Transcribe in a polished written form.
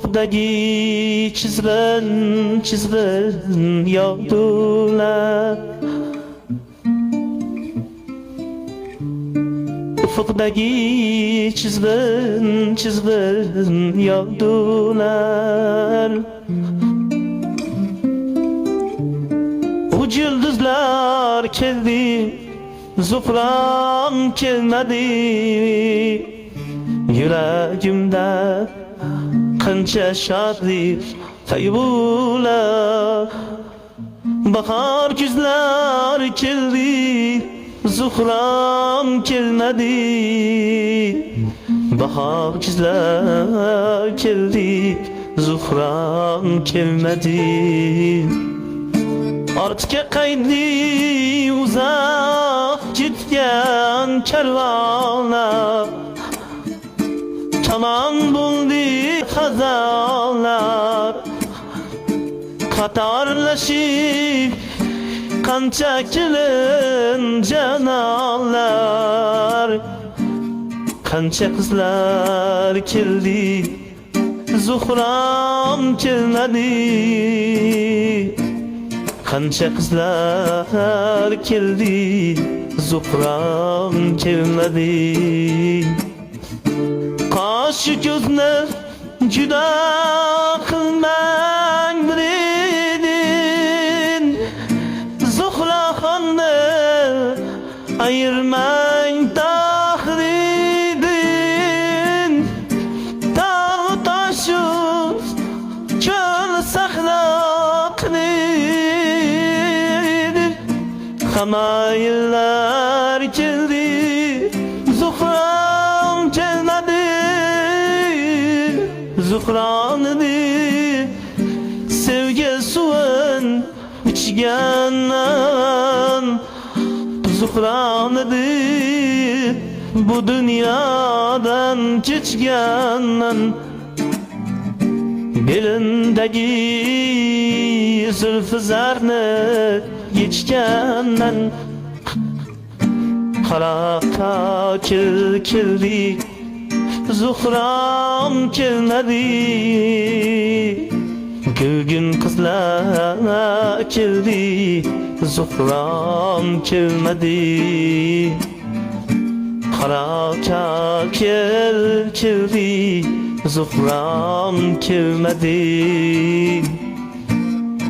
Ufukdaki çizgin yağdılar. Ufukdaki çizgin yağdılar. Uç yıldızlar keldi, zufran kelmedi. Yüreğimde kança şadlik kaybolar. Bahar güzler keldi, zufran kelmedi. Bahar güzler keldi, zufran kelmedi. Artık kaydı uzak gitgen kervanlar. Tamam buldu hazanlar. Katarlaşıp kança kilin cananlar. Kança kızlar kildi, zuhram kilmedi. Kança kızlar kildi, zuhram kilmedi. Kaşı gözler cüda kılman biridin. Zuhrahanı ayırman tahridin. Dağ taşı çöl sahlaklidir. Hamayırlar kildi, zuhram kelmedi. Zuhranıdır sevgi suyun içgenden. Zuhranıdır bu dünyadan keçgenden. Belindeki zülfü zarını geçgenden. Karakta kildi, zuhram kelmedi. Gülgün kızlar keldi, zuhram kelmedi. Kara keldi, zuhram kelmedi.